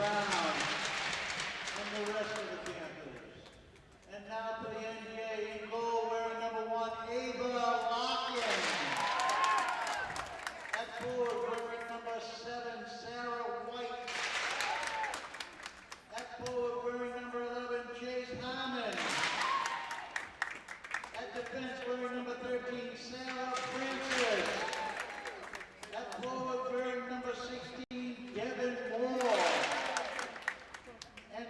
Brown, and the rest of the Panthers. And now to the NBA in goal, wearing number 1, Ava Locken. At forward, wearing number 7, Sarah White. At forward, wearing number 11, Chase Hammond. At defense, wearing number 13, Sarah Francis. At forward, wearing number 16, Devin Moore. And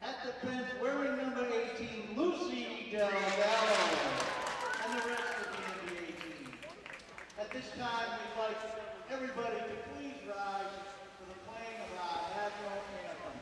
at defense, wearing number 18, Lucy Del Valle. And the rest of the NBA team. At this time, we'd like everybody to please rise for the playing of our national anthem.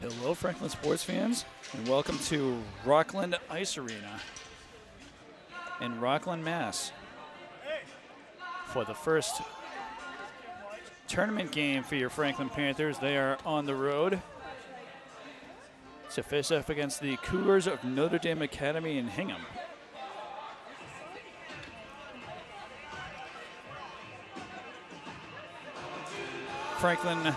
Hello, Franklin sports fans, and welcome to Rockland Ice Arena in Rockland, Mass. For the first tournament game for your Franklin Panthers, they are on the road to face off against the Cougars of Notre Dame Academy in Hingham. Franklin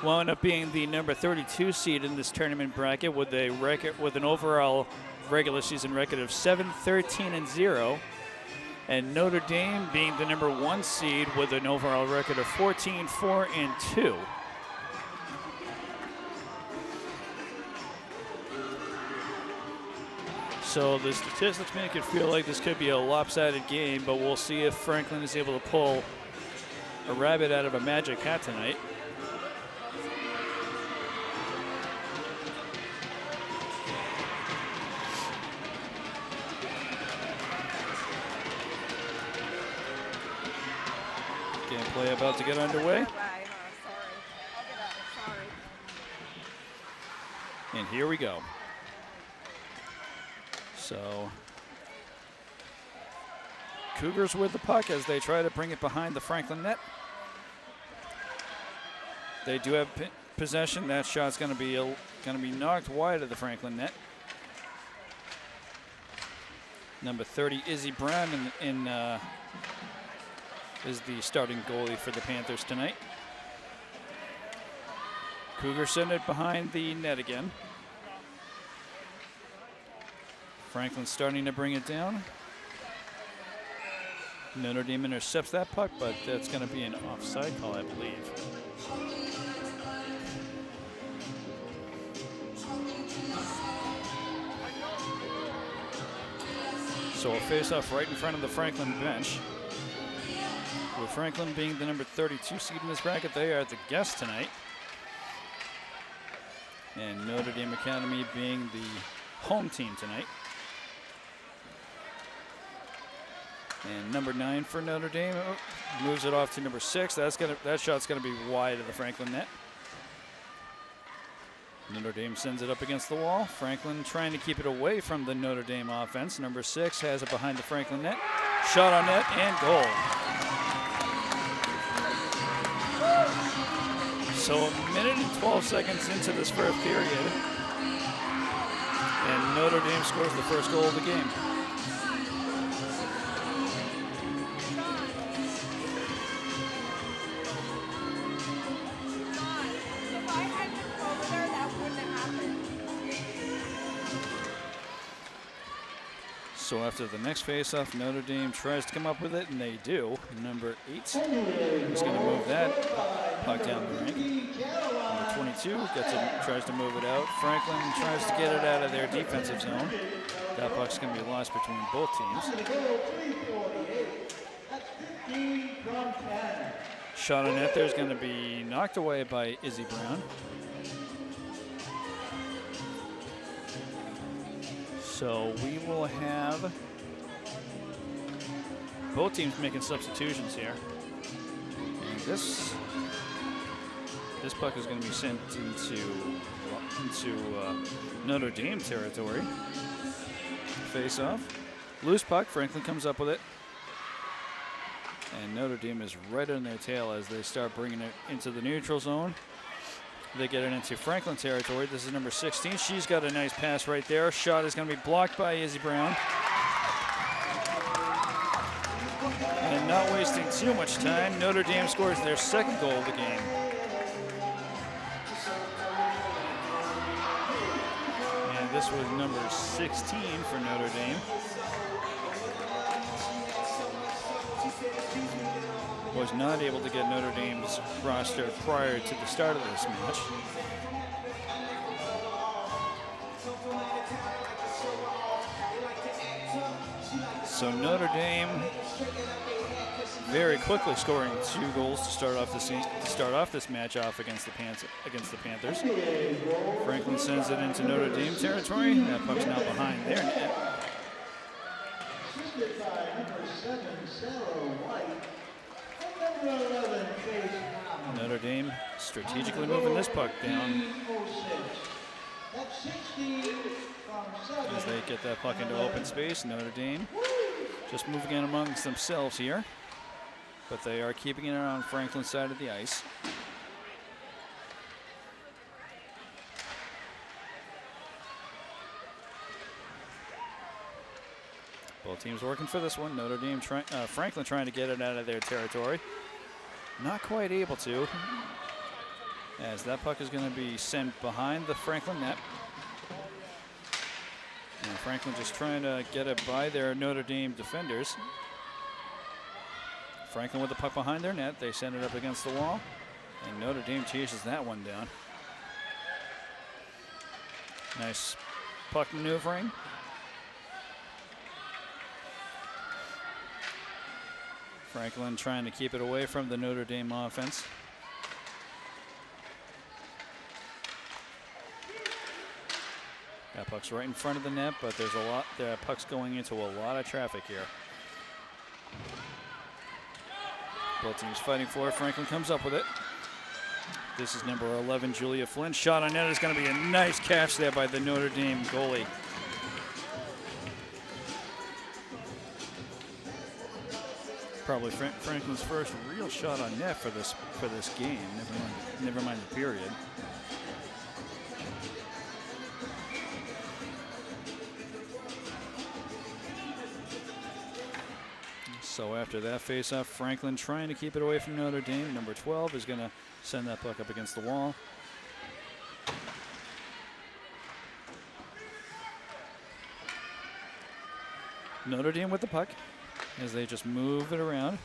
wound up being the number 32 seed in this tournament bracket with a record with an overall regular season record of 7-13-0, and Notre Dame being the number 1 seed with an overall record of 14-4-2. So the statistics make it feel like this could be a lopsided game, but we'll see if Franklin is able to pull a rabbit out of a magic hat tonight. Gameplay about to get underway. And here we go. So, Cougars with the puck as they try to bring it behind the Franklin net. They do have possession. That shot's going to be knocked wide of the Franklin net. Number 30, Izzy Brown, is the starting goalie for the Panthers tonight. Cougars send it behind the net again. Franklin starting to bring it down. Notre Dame intercepts that puck, but that's going to be an offside call, I believe. So a face-off right in front of the Franklin bench. With Franklin being the number 32 seed in this bracket, they are the guests tonight. And Notre Dame Academy being the home team tonight. And number 9 for Notre Dame moves it off to number 6. That shot's gonna be wide of the Franklin net. Notre Dame sends it up against the wall. Franklin trying to keep it away from the Notre Dame offense. Number 6 has it behind the Franklin net. Shot on net and goal. So a minute and 12 seconds into this first period, and Notre Dame scores the first goal of the game. So after the next face-off, Notre Dame tries to come up with it, and they do. Number 8 is going to move that puck down the rink. Number 22 tries to move it out. Franklin tries to get it out of their defensive zone. That puck's going to be lost between both teams. Shot on net there is going to be knocked away by Izzy Brown. So we will have both teams making substitutions here. And this puck is going to be sent into Notre Dame territory. Face off. Loose puck. Franklin comes up with it. And Notre Dame is right on their tail as they start bringing it into the neutral zone. They get it into Franklin territory. This is number 16. She's got a nice pass right there. Shot is going to be blocked by Izzy Brown. And not wasting too much time, Notre Dame scores their second goal of the game. And this was number 16 for Notre Dame. Was not able to get Notre Dame's roster prior to the start of this match. So Notre Dame very quickly scoring 2 goals to start off this match off against the Panthers. Franklin sends it into Notre Dame territory. That puck's now behind their net. Notre Dame strategically moving this puck down as they get that puck into open space. Notre Dame just moving in amongst themselves here, but they are keeping it on Franklin's side of the ice. Both teams working for this one. Notre Dame, Franklin trying to get it out of their territory. Not quite able to, as that puck is going to be sent behind the Franklin net. And Franklin just trying to get it by their Notre Dame defenders. Franklin with the puck behind their net. They send it up against the wall, and Notre Dame chases that one down. Nice puck maneuvering. Franklin trying to keep it away from the Notre Dame offense. That puck's right in front of the net, but there's puck's going into a lot of traffic here. Both teams fighting for it. Franklin comes up with it. This is number 11, Julia Flynn. Shot on net is going to be a nice catch there by the Notre Dame goalie. Probably Franklin's first real shot on net for this game. Never mind the period. So after that face-off, Franklin trying to keep it away from Notre Dame. Number 12 is going to send that puck up against the wall. Notre Dame with the puck as they just move it around.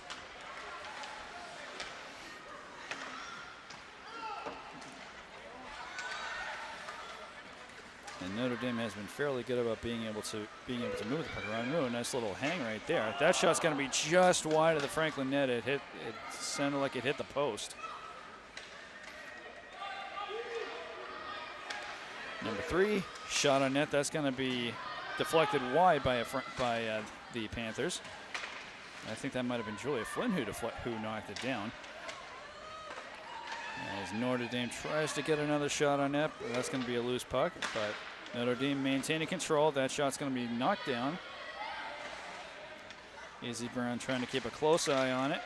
And Notre Dame has been fairly good about being able to move the puck around. Ooh, a nice little hang right there. That shot's going to be just wide of the Franklin net. It sounded like it hit the post. Number 3, shot on net. That's going to be deflected wide by the Panthers. I think that might have been Julia Flynn who knocked it down. As Notre Dame tries to get another shot on net, that's going to be a loose puck, but Notre Dame maintaining control. That shot's going to be knocked down. Izzy Brown trying to keep a close eye on it,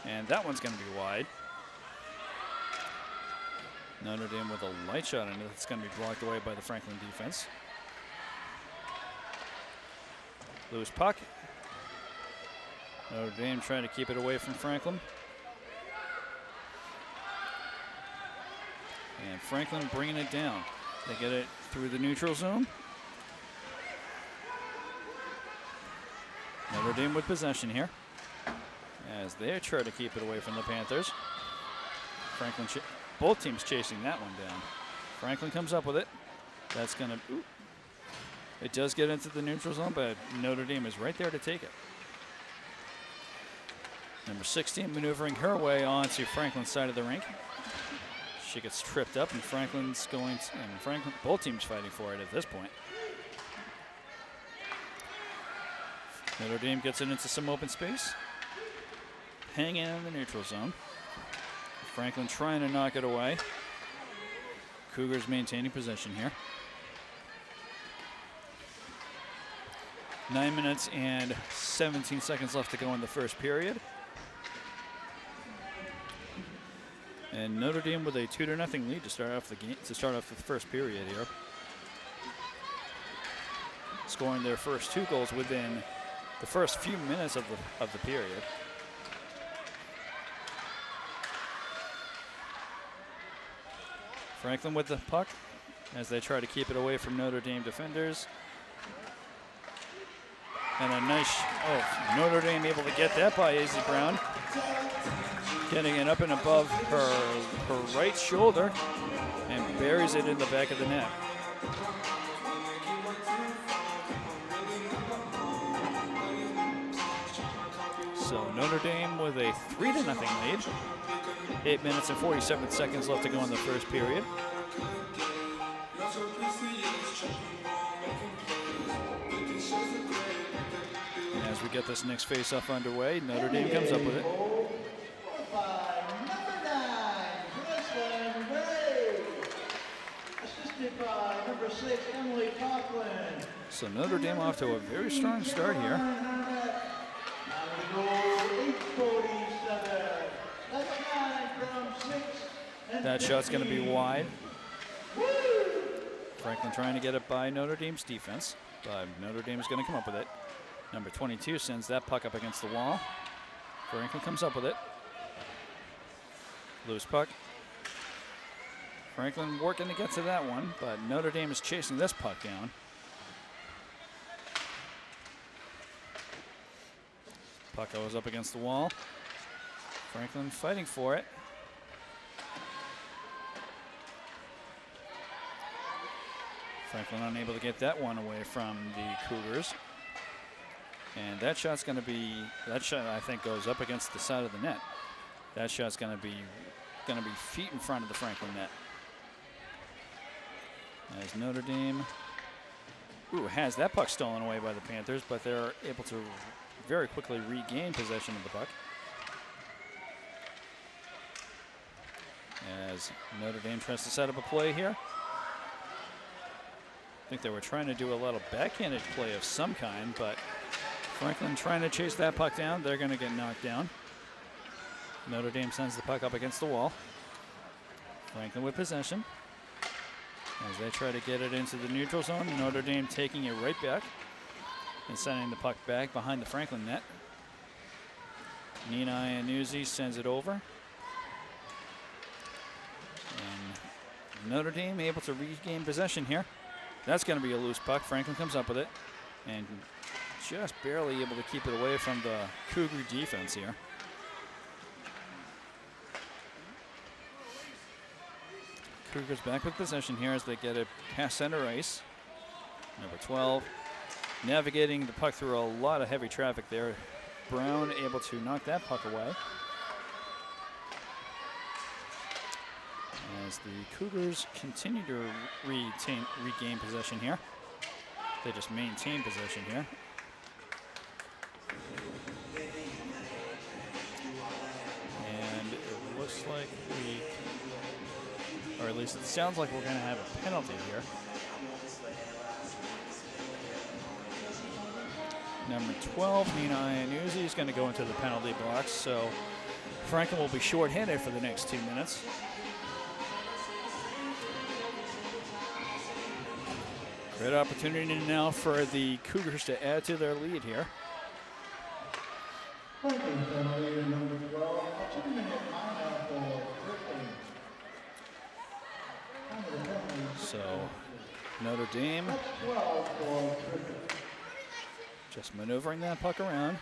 and that one's going to be wide. Notre Dame with a light shot on it. That's going to be blocked away by the Franklin defense. Loose puck. Notre Dame trying to keep it away from Franklin. And Franklin bringing it down. They get it through the neutral zone. Notre Dame with possession here as they try to keep it away from the Panthers. Franklin, both teams chasing that one down. Franklin comes up with it. That's going to, it does get into the neutral zone, but Notre Dame is right there to take it. Number 16 maneuvering her way onto Franklin's side of the rink. She gets tripped up, and Franklin's going to, and Franklin, both teams fighting for it at this point. Notre Dame gets it into some open space. Hanging in the neutral zone. Franklin trying to knock it away. Cougars maintaining possession here. 9 minutes and 17 seconds left to go in the first period. And Notre Dame with a 2-0 lead to start off the game, to start off the first period here. Scoring their first 2 goals within the first few minutes of the period. Franklin with the puck as they try to keep it away from Notre Dame defenders. And a nice, Notre Dame able to get that by Izzy Brown. Getting it up and above her right shoulder and buries it in the back of the net. So Notre Dame with a 3-0 lead. 8 minutes and 47 seconds left to go in the first period. And as we get this next face-off underway, Notre Dame comes up with it. Assisted by number 6, Emily Coughlin. So Notre Dame off to a very strong start here. That shot's going to be wide. Franklin trying to get it by Notre Dame's defense, but Notre Dame is going to come up with it. Number 22 sends that puck up against the wall. Franklin comes up with it. Loose puck. Franklin working to get to that one, but Notre Dame is chasing this puck down. Puck goes up against the wall. Franklin fighting for it. Franklin unable to get that one away from the Cougars. And that shot's going to be, that shot I think goes up against the side of the net. That shot's going to be feet in front of the Franklin net. As Notre Dame has that puck stolen away by the Panthers, but they're able to very quickly regain possession of the puck. As Notre Dame tries to set up a play here. I think they were trying to do a little backhanded play of some kind, but Franklin trying to chase that puck down. They're going to get knocked down. Notre Dame sends the puck up against the wall. Franklin with possession. As they try to get it into the neutral zone, Notre Dame taking it right back and sending the puck back behind the Franklin net. Nina Iannuzzi sends it over. And Notre Dame able to regain possession here. That's going to be a loose puck. Franklin comes up with it and just barely able to keep it away from the Cougar defense here. Cougars back with possession here as they get it past center ice. Number 12 navigating the puck through a lot of heavy traffic there. Brown able to knock that puck away. As the Cougars continue to regain possession here. They just maintain possession here. And it looks like or at least it sounds like we're going to have a penalty here. Number 12, Nina Iannuzzi, is going to go into the penalty box, so Franklin will be shorthanded for the next 2 minutes. Great opportunity now for the Cougars to add to their lead here. So Notre Dame Just maneuvering that puck around.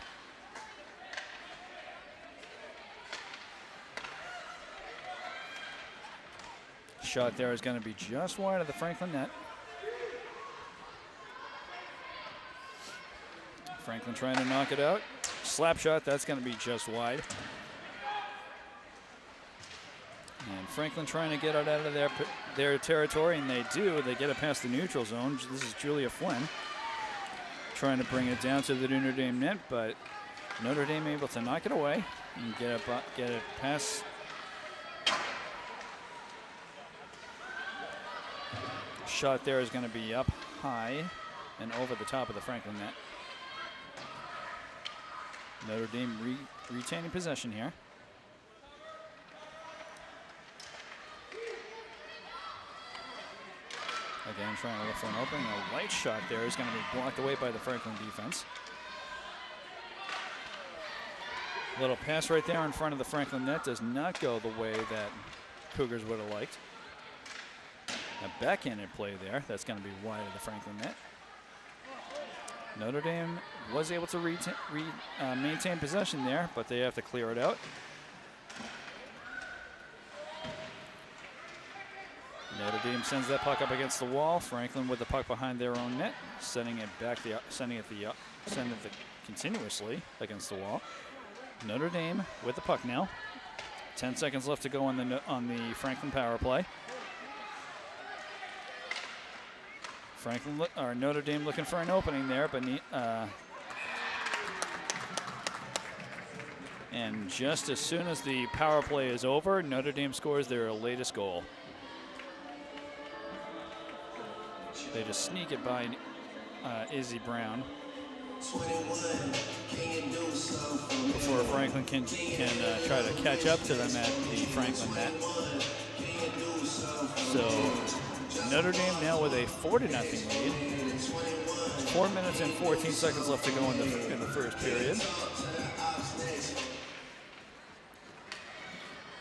Shot there is going to be just wide of the Franklin net. Franklin trying to knock it out. Slap shot, that's going to be just wide. And Franklin trying to get it out of their territory, and they do. They get it past the neutral zone. This is Julia Flynn trying to bring it down to the Notre Dame net, but Notre Dame able to knock it away and get it past. Shot there is going to be up high and over the top of the Franklin net. Notre Dame retaining possession here. Again, trying to look for an opening. A light shot there is going to be blocked away by the Franklin defense. Little pass right there in front of the Franklin net does not go the way that Cougars would have liked. A backhanded play there. That's going to be wide of the Franklin net. Notre Dame was able to maintain possession there, but they have to clear it out. Notre Dame sends that puck up against the wall. Franklin with the puck behind their own net, sending it continuously against the wall. Notre Dame with the puck now. 10 seconds left to go on the Franklin power play. Notre Dame looking for an opening there, but and just as soon as the power play is over, Notre Dame scores their latest goal. They just sneak it by Izzy Brown before Franklin can try to catch up to them at the Franklin net. So Notre Dame now with a 4-0 lead. 4 minutes and 14 seconds left to go in the first period.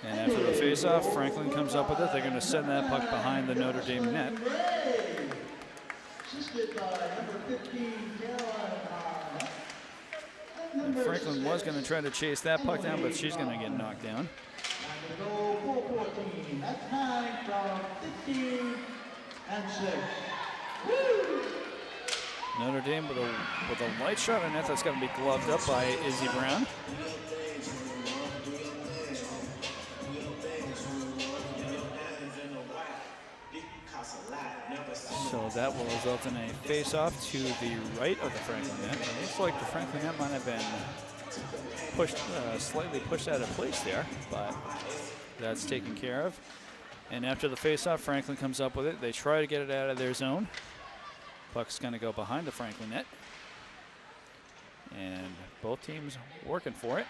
And after the faceoff, Franklin comes up with it. They're going to send that puck behind the Notre Dame net. And Franklin was going to try to chase that puck down, but she's going to get knocked down. That's 9 from 15 and 6. Notre Dame with a light shot on net that's going to be gloved up by Izzy Brown. So that will result in a face-off to the right of the Franklin net. It looks like the Franklin net might have been slightly pushed out of place there, but that's taken care of. And after the face-off, Franklin comes up with it. They try to get it out of their zone. Puck's going to go behind the Franklin net. And both teams working for it.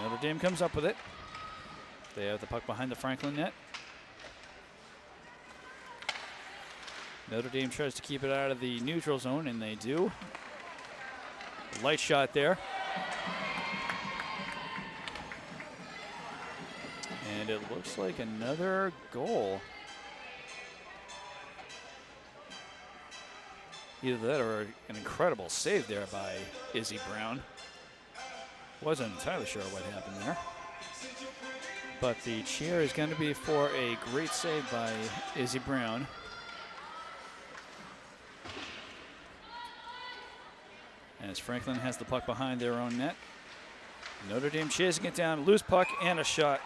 Notre Dame comes up with it. They have the puck behind the Franklin net. Notre Dame tries to keep it out of the neutral zone, and they do. Light shot there. And it looks like another goal. Either that or an incredible save there by Izzy Brown. Wasn't entirely sure what happened there. But the cheer is going to be for a great save by Izzy Brown. As Franklin has the puck behind their own net. Notre Dame chasing it down, loose puck and a shot.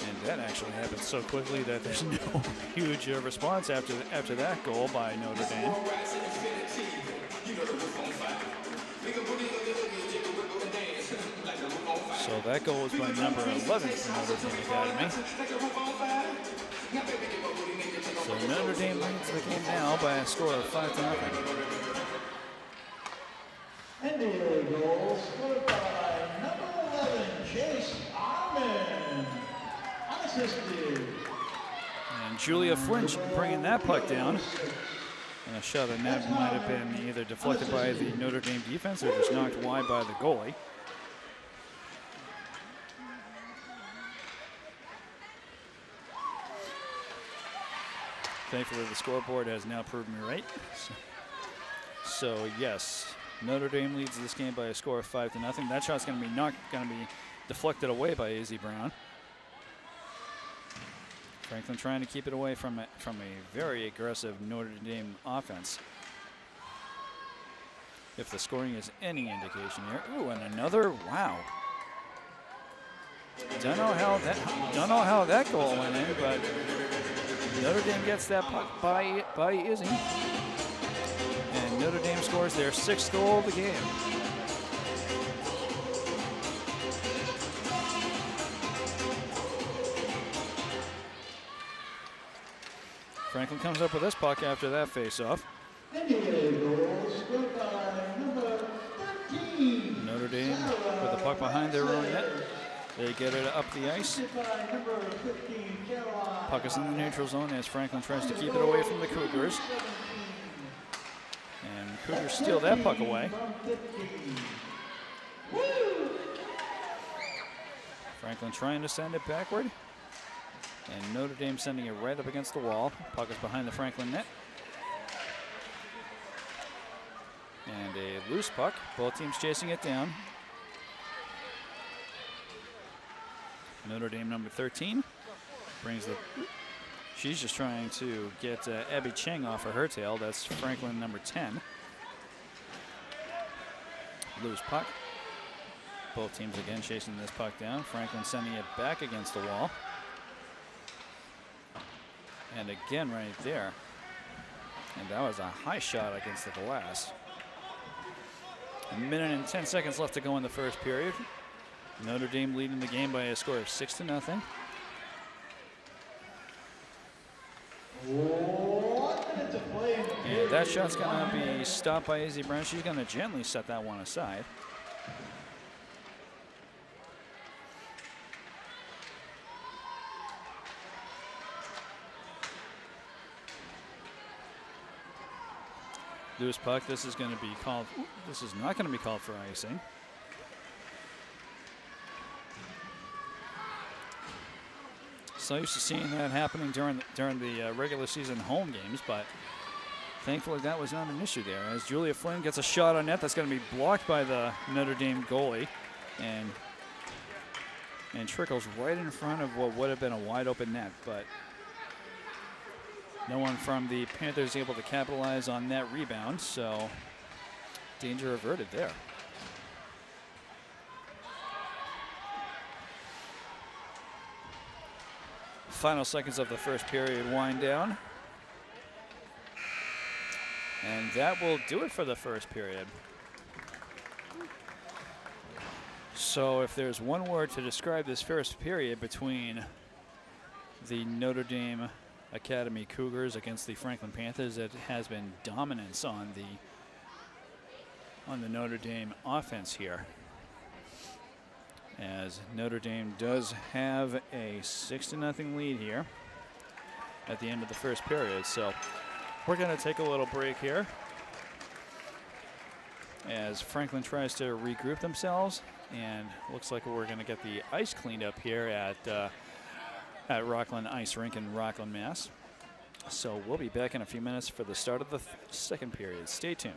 And that actually happened so quickly that there's no huge response after that goal by Notre Dame. So that goal was by number 11 from Notre Dame Academy. So Notre Dame leads the game now by a score of 5-0. And the goal scored by number 11, Chase Arman, unassisted. And Julia Flynn bringing that puck down. And a shot on that might have been either deflected by the Notre Dame defense or just knocked wide by the goalie. Thankfully, the scoreboard has now proved me right. So yes, Notre Dame leads this game by a score of 5-0. That shot's going to be deflected away by Izzy Brown. Franklin trying to keep it away from a very aggressive Notre Dame offense. If the scoring is any indication here. Ooh, and another, wow. Don't know how that goal went in, but Notre Dame gets that puck by Izzy. And Notre Dame scores their 6th goal of the game. Franklin comes up with this puck after that face-off. Notre Dame with the puck behind their own net. They get it up the ice. Puck is in the neutral zone as Franklin tries to keep it away from the Cougars. And Cougars steal that puck away. Franklin trying to send it backward. And Notre Dame sending it right up against the wall. Puck is behind the Franklin net. And a loose puck. Both teams chasing it down. Notre Dame number 13 brings the... She's just trying to get Abby Cheng off of her tail. That's Franklin number 10. Loose puck. Both teams again chasing this puck down. Franklin sending it back against the wall. And again right there. And that was a high shot against the glass. A minute and 10 seconds left to go in the first period. Notre Dame leading the game by a score of 6-0. And that shot's going to be stopped by Izzy Brown. She's going to gently set that one aside. Loose puck. This is going to be called. This is not going to be called for icing. So used to seeing that happening during the regular season home games, but thankfully that was not an issue there. As Julia Flynn gets a shot on net, that's going to be blocked by the Notre Dame goalie, and trickles right in front of what would have been a wide open net, but no one from the Panthers able to capitalize on that rebound, so danger averted there. Final seconds of the first period wind down. And that will do it for the first period. So if there's one word to describe this first period between the Notre Dame Academy Cougars against the Franklin Panthers, it has been dominance on the Notre Dame offense here, as Notre Dame does have a 6-0 lead here at the end of the first period. So we're going to take a little break here as Franklin tries to regroup themselves, and looks like we're going to get the ice cleaned up here at Rockland Ice Rink in Rockland, Mass. So we'll be back in a few minutes for the start of the second period. Stay tuned.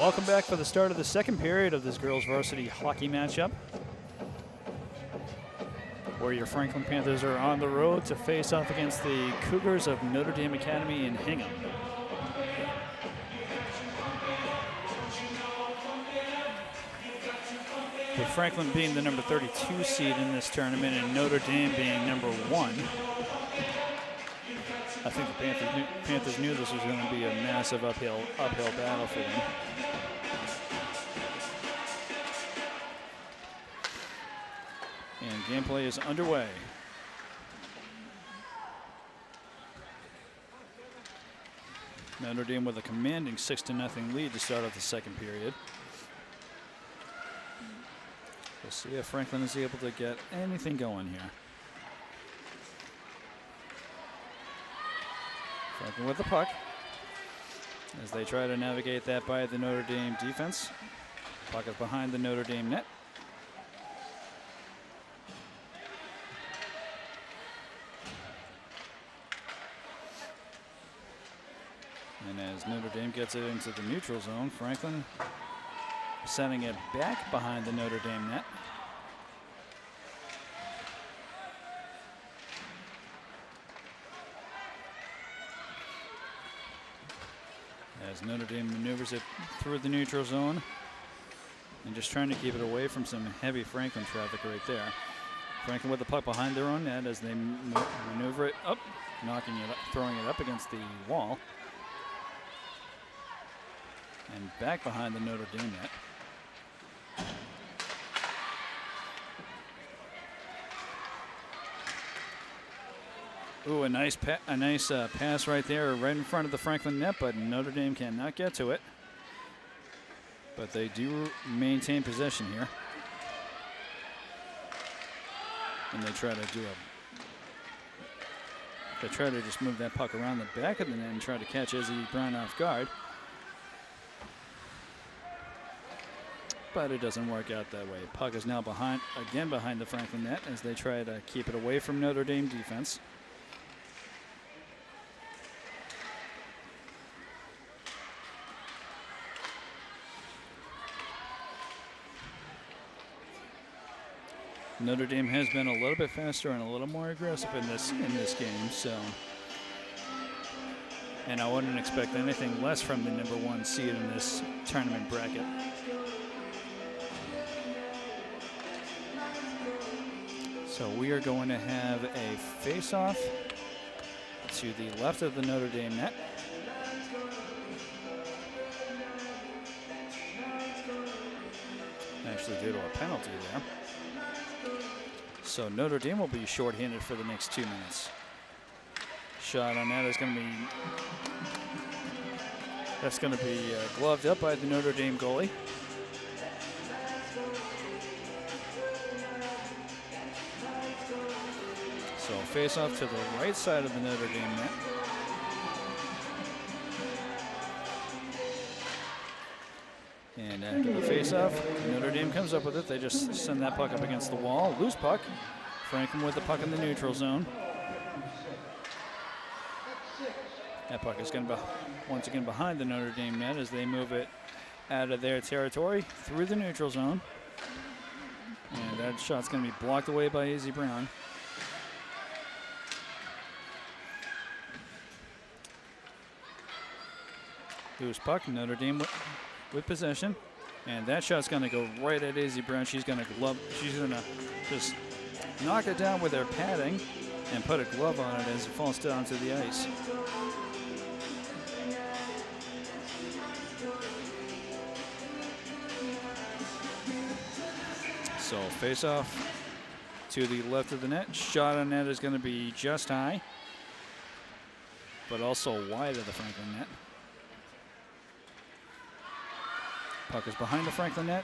Welcome back for the start of the second period of this girls varsity hockey matchup, where your Franklin Panthers are on the road to face off against the Cougars of Notre Dame Academy in Hingham. With Franklin being the number 32 seed in this tournament and Notre Dame being number 1, I think the Panthers knew this was going to be a massive uphill battle for them. And gameplay is underway. Notre Dame with a commanding 6-0 lead to start off the second period. We'll see if Franklin is able to get anything going here. Franklin with the puck as they try to navigate that by the Notre Dame defense. Puck is behind the Notre Dame net. And as Notre Dame gets it into the neutral zone, Franklin sending it back behind the Notre Dame net. As Notre Dame maneuvers it through the neutral zone and just trying to keep it away from some heavy Franklin traffic right there. Franklin with the puck behind their own net as they maneuver it up, knocking it up, throwing it up against the wall. And back behind the Notre Dame net. Ooh, a nice pass right there, right in front of the Franklin net, but Notre Dame cannot get to it. But they do maintain possession here. And they try to just move that puck around the back of the net and try to catch Izzy Brown off guard. But it doesn't work out that way. Puck is now behind the Franklin net as they try to keep it away from Notre Dame defense. Notre Dame has been a little bit faster and a little more aggressive in this game, so, and I wouldn't expect anything less from the number 1 seed in this tournament bracket. So we are going to have a face-off to the left of the Notre Dame net. Actually due to a penalty there. So Notre Dame will be shorthanded for the next 2 minutes. Shot on that is going to be gloved up by the Notre Dame goalie. So face off to the right side of the Notre Dame net. And after the face-off, Notre Dame comes up with it. They just send that puck up against the wall. Loose puck. Franklin with the puck in the neutral zone. That puck is going to be once again behind the Notre Dame net as they move it out of their territory through the neutral zone. And that shot's going to be blocked away by Izzy Brown. Loose puck. Notre Dame with possession, and that shot's going to go right at Izzy Brown. She's going to just knock it down with her padding and put a glove on it as it falls down to the ice. So face off to the left of the net. Shot on net is going to be just high, but also wide of the Franklin net. Puck is behind the Franklin net.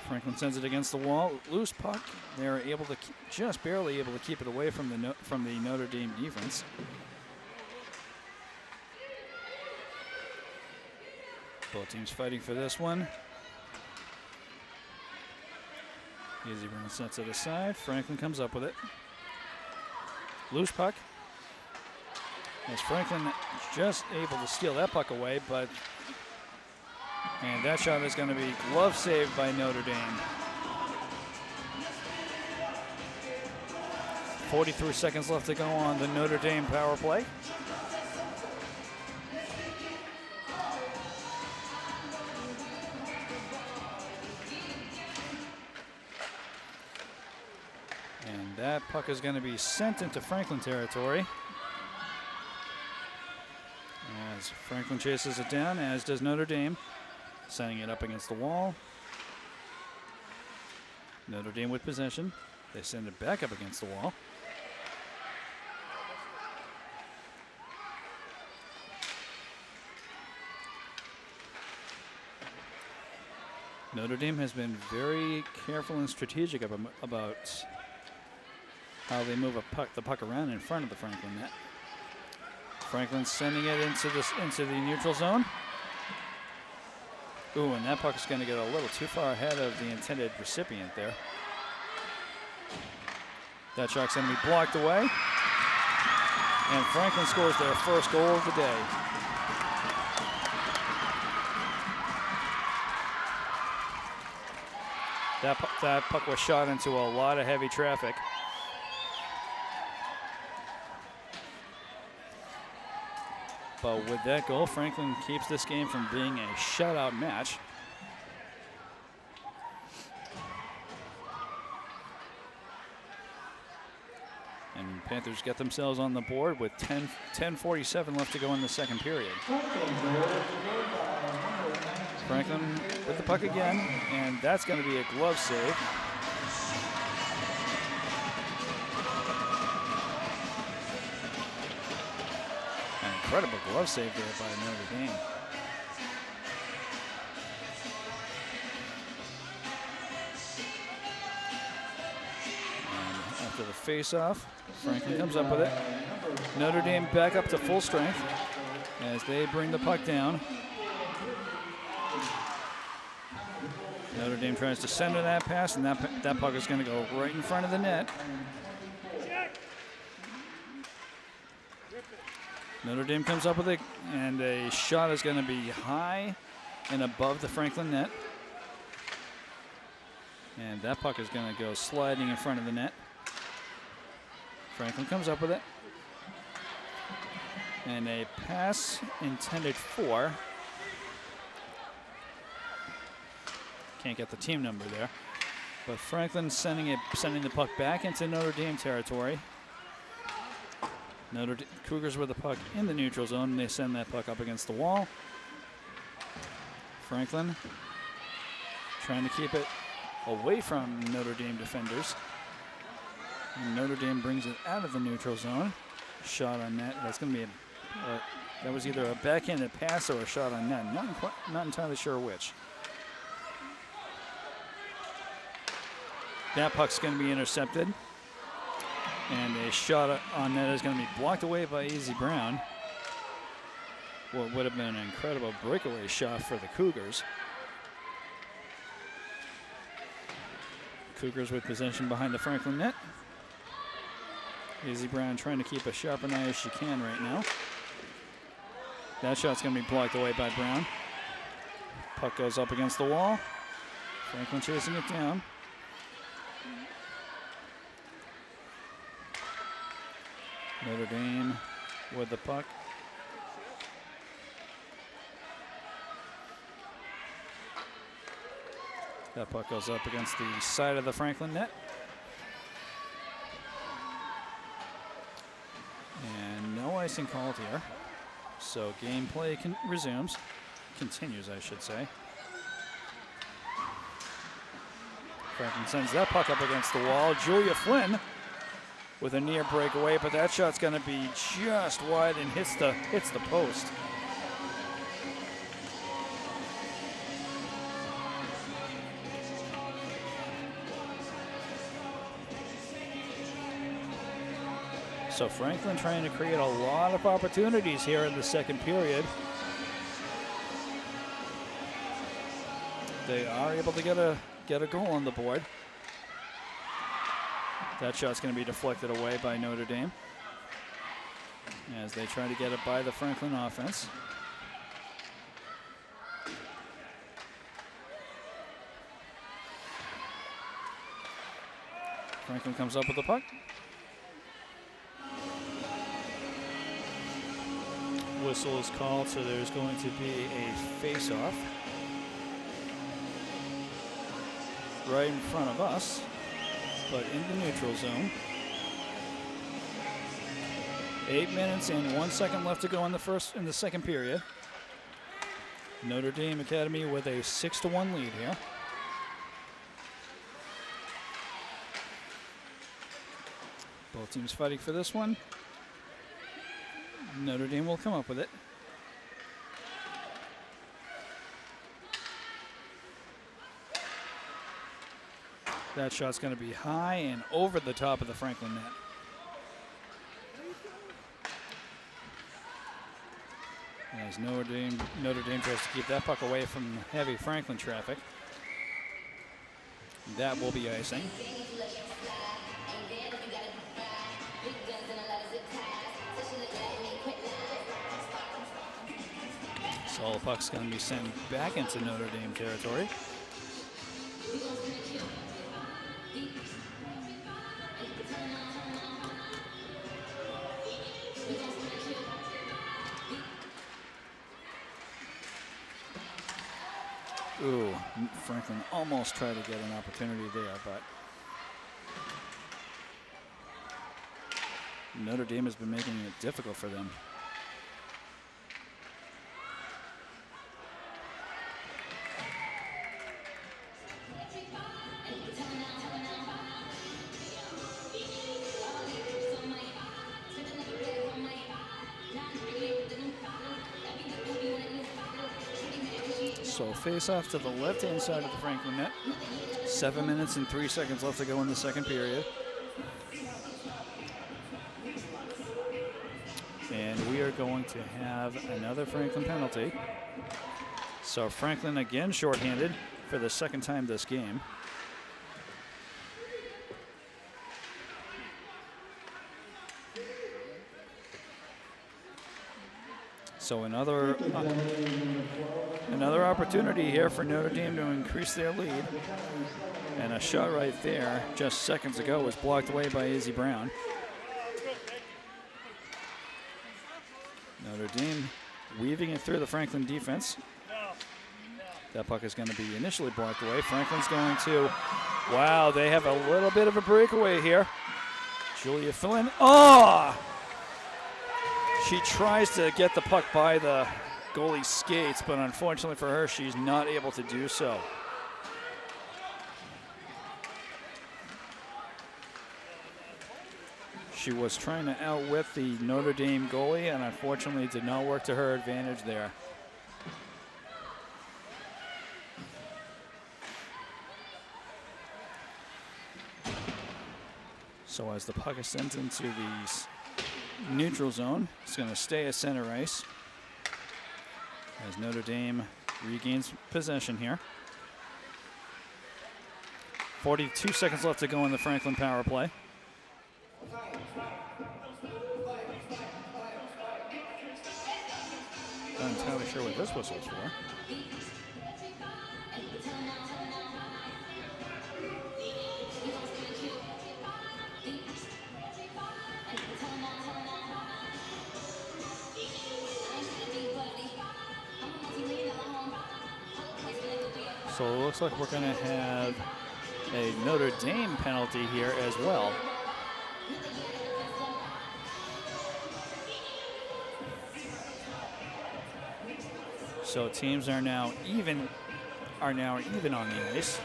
Franklin sends it against the wall. Loose puck. They're able to just barely able to keep it away from the Notre Dame defense. Both teams fighting for this one. Izzy Brown sets it aside. Franklin comes up with it. Loose puck. As Franklin just able to steal that puck away, but And that shot is going to be glove saved by Notre Dame. 43 seconds left to go on the Notre Dame power play. And that puck is going to be sent into Franklin territory. As Franklin chases it down, as does Notre Dame, sending it up against the wall. Notre Dame with possession. They send it back up against the wall. Notre Dame has been very careful and strategic about how they move the puck around in front of the Franklin net. Franklin sending it into the neutral zone. Ooh, and that puck is going to get a little too far ahead of the intended recipient there. That shot's going to be blocked away. And Franklin scores their first goal of the day. That puck was shot into a lot of heavy traffic. But with that goal, Franklin keeps this game from being a shutout match. And Panthers get themselves on the board with 10:47 left to go in the second period. Franklin with the puck again, and that's going to be a glove save. An incredible glove save there by Notre Dame. And after the face-off, Franklin comes up with it. Notre Dame back up to full strength as they bring the puck down. Notre Dame tries to center that pass, and that puck is going to go right in front of the net. Notre Dame comes up with it, and a shot is going to be high and above the Franklin net. And that puck is going to go sliding in front of the net. Franklin comes up with it. And a pass intended for. Can't get the team number there. But Franklin sending the puck back into Notre Dame territory. Cougars with the puck in the neutral zone, and they send that puck up against the wall. Franklin trying to keep it away from Notre Dame defenders. And Notre Dame brings it out of the neutral zone. Shot on net. That's going to be that was either a backhanded pass or a shot on net. Not entirely sure which. That puck's going to be intercepted. And a shot on net is going to be blocked away by Easy Brown. What would have been an incredible breakaway shot for the Cougars. Cougars with possession behind the Franklin net. Easy Brown trying to keep as sharp an eye as she can right now. That shot's going to be blocked away by Brown. Puck goes up against the wall. Franklin chasing it down. Notre Dame with the puck. That puck goes up against the side of the Franklin net. And no icing called here. So gameplay continues, I should say. Franklin sends that puck up against the wall. Julia Flynn with a near breakaway, but that shot's going to be just wide and hits the post. So Franklin trying to create a lot of opportunities here in the second period. They are able to get a goal on the board. That shot's going to be deflected away by Notre Dame as they try to get it by the Franklin offense. Franklin comes up with the puck. Whistle is called, so there's going to be a face-off right in front of us, but in the neutral zone. 8 minutes and 1 second left to go in the second period. Notre Dame Academy with a 6-1 lead here. Both teams fighting for this one. Notre Dame will come up with it. That shot's going to be high and over the top of the Franklin net. As Notre Dame tries to keep that puck away from heavy Franklin traffic. That will be icing. So the puck's going to be sent back into Notre Dame territory. Ooh, Franklin almost tried to get an opportunity there, but Notre Dame has been making it difficult for them. So face off to the left-hand side of the Franklin net. 7 minutes and 3 seconds left to go in the second period. And we are going to have another Franklin penalty. So Franklin again shorthanded for the second time this game. So another opportunity here for Notre Dame to increase their lead. And a shot right there just seconds ago was blocked away by Izzy Brown. Notre Dame weaving it through the Franklin defense. That puck is going to be initially blocked away. Franklin's going to, wow, they have a little bit of a breakaway here. Julia Flynn, oh! She tries to get the puck by the goalie's skates, but unfortunately for her, she's not able to do so. She was trying to outwit the Notre Dame goalie, and unfortunately it did not work to her advantage there. So as the puck is sent into the neutral zone, it's going to stay at center ice as Notre Dame regains possession here. 42 seconds left to go in the Franklin power play. Not entirely sure what this whistle's for. So it looks like we're going to have a Notre Dame penalty here as well. So teams are now even on the ice.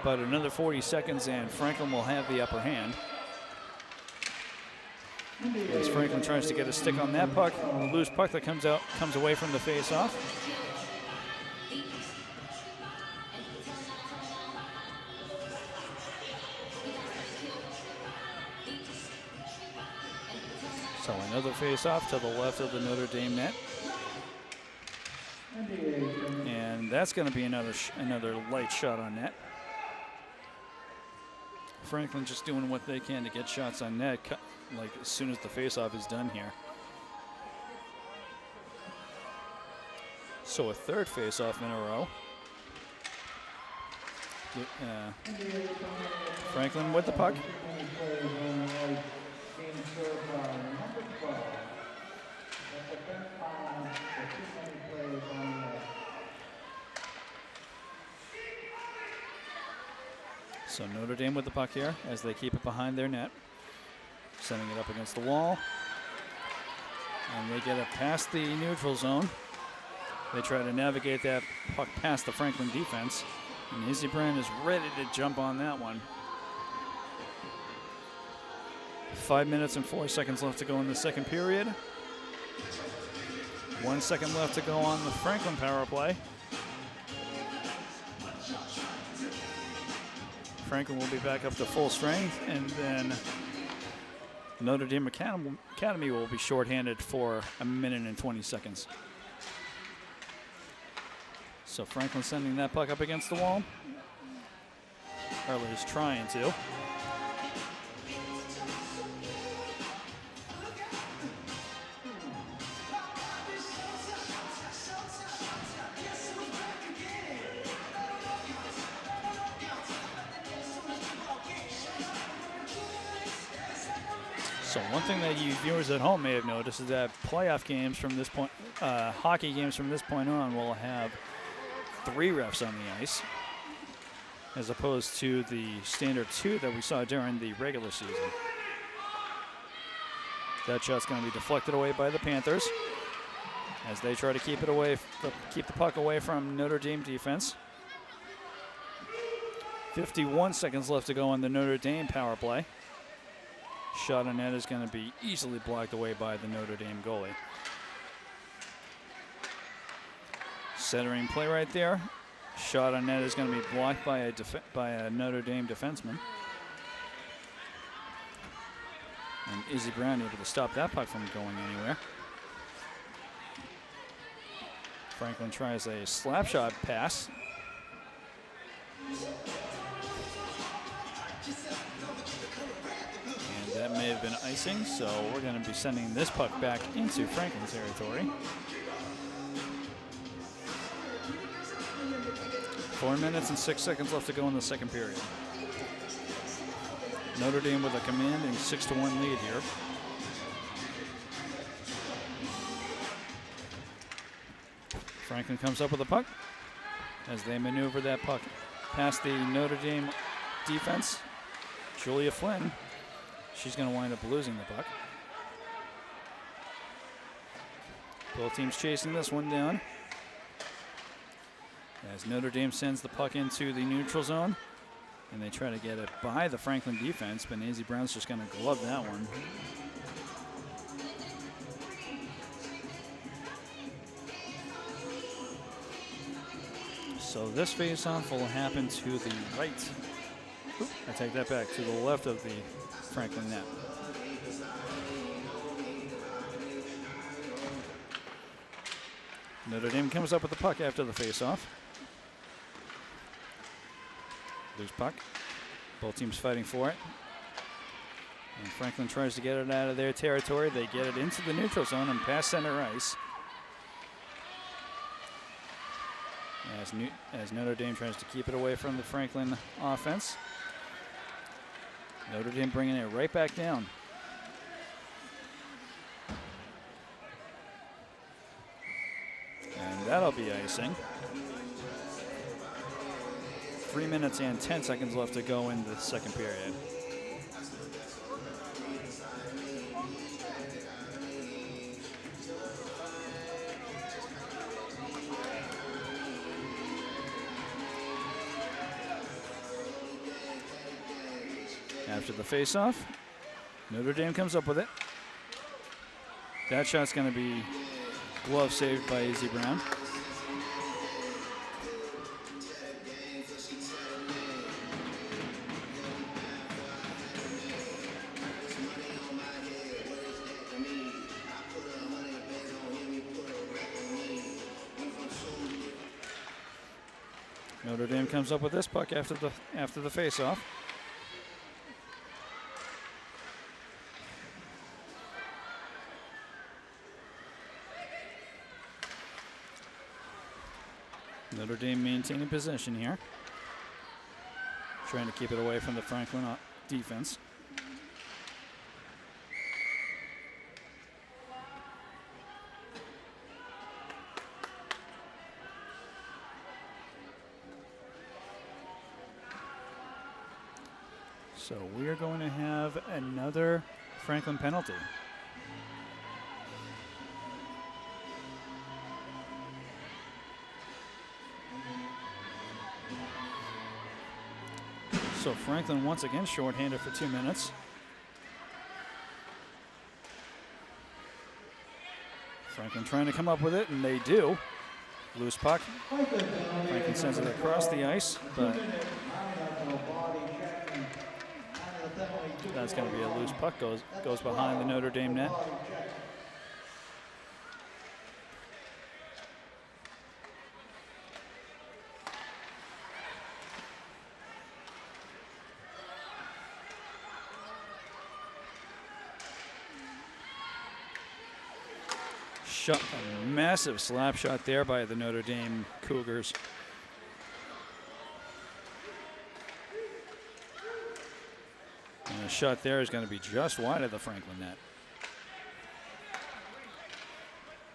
But another 40 seconds and Franklin will have the upper hand. As Franklin tries to get a stick on that puck, a loose puck that comes away from the face-off. So another face-off to the left of the Notre Dame net. And that's going to be another light shot on net. Franklin just doing what they can to get shots on net, like as soon as the face-off is done here. So a third face-off in a row. Franklin with the puck. So Notre Dame with the puck here as they keep it behind their net. Sending it up against the wall. And they get it past the neutral zone. They try to navigate that puck past the Franklin defense. And Izzy Brand is ready to jump on that one. 5 minutes and 4 seconds left to go in the second period. 1 second left to go on the Franklin power play. Franklin will be back up to full strength, and then Notre Dame Academy will be shorthanded for 1 minute and 20 seconds. So Franklin sending that puck up against the wall. Or at least trying to. So one thing that you viewers at home may have noticed is that playoff games from this point, hockey games from this point on will have 3 refs on the ice, as opposed to the standard 2 that we saw during the regular season. That shot's going to be deflected away by the Panthers as they try to keep it away, keep the puck away from Notre Dame defense. 51 seconds left to go on the Notre Dame power play. Shot on net is going to be easily blocked away by the Notre Dame goalie. Centering play right there. Shot on net is going to be blocked by a Notre Dame defenseman. And Izzy Brown able to stop that puck from going anywhere. Franklin tries a slap shot pass. And that may have been icing, so we're going to be sending this puck back into Franklin territory. 4 minutes and 6 seconds left to go in the second period. Notre Dame with a commanding 6-1 lead here. Franklin comes up with the puck as they maneuver that puck past the Notre Dame defense. Julia Flynn, she's going to wind up losing the puck. Both teams chasing this one down as Notre Dame sends the puck into the neutral zone, and they try to get it by the Franklin defense, but Izzy Brown's just going to glove that one. So this face-off will happen to the right. Oop, I take that back, to the left of the Franklin net. Notre Dame comes up with the puck after the face-off. Loose puck. Both teams fighting for it. And Franklin tries to get it out of their territory. They get it into the neutral zone and past center ice. As Notre Dame tries to keep it away from the Franklin offense. Notre Dame bringing it right back down. And that'll be icing. 3 minutes and 10 seconds left to go in the second period. After the face-off, Notre Dame comes up with it. That shot's going to be glove saved by Izzy Brown. Notre Dame comes up with this puck after the face-off. Notre Dame maintaining possession here. trying to keep it away from the Franklin defense. So we are going to have another Franklin penalty. So Franklin once again shorthanded for 2 minutes. Franklin trying to come up with it, and they do. Loose puck. Franklin sends it across the ice, but that's going to be a loose puck. Goes behind the Notre Dame net. Shot, a massive slap shot there by the Notre Dame Cougars. And the shot there is going to be just wide of the Franklin net.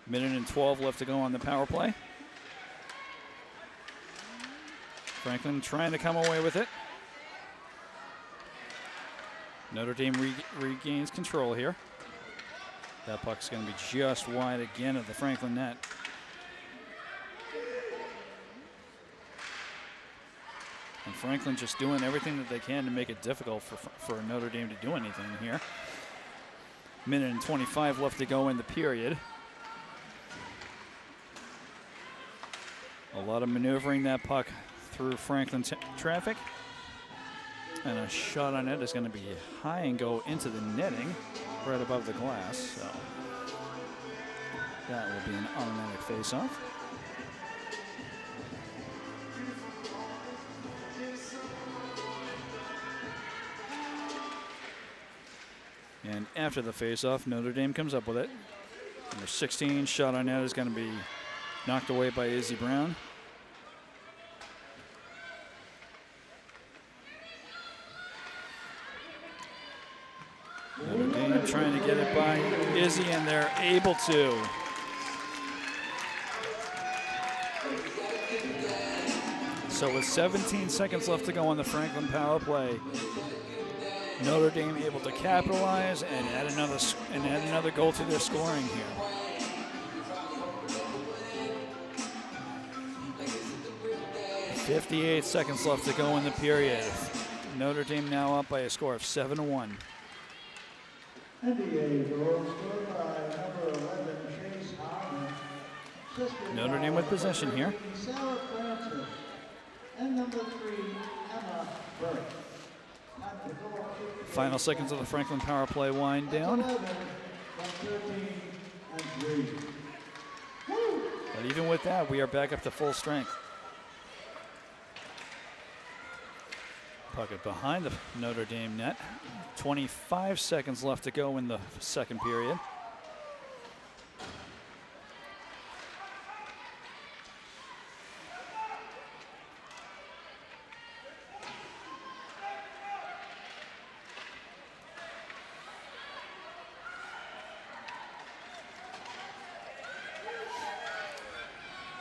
Minute and 12 left to go on the power play. Franklin trying to come away with it. Notre Dame regains control here. That puck's going to be just wide again of the Franklin net. And Franklin just doing everything that they can to make it difficult for Notre Dame to do anything here. Minute and 25 left to go in the period. A lot of maneuvering that puck through Franklin traffic. And a shot on it is going to be high and go into the netting right above the glass. So that will be an automatic face-off. And after the face-off, Notre Dame comes up with it. Number 16 shot on net is going to be knocked away by Izzy Brown. Notre Dame trying to get it by Izzy, and they're able to. So with 17 seconds left to go on the Franklin power play, Notre Dame able to capitalize and add another goal to their scoring here. .58 seconds left to go in the period. Notre Dame now up by a score of 7-1. Notre Dame with possession here. Final seconds of the Franklin power play wind down. But even with that, we are back up to full strength. Puck behind the Notre Dame net. 25 seconds left to go in the second period.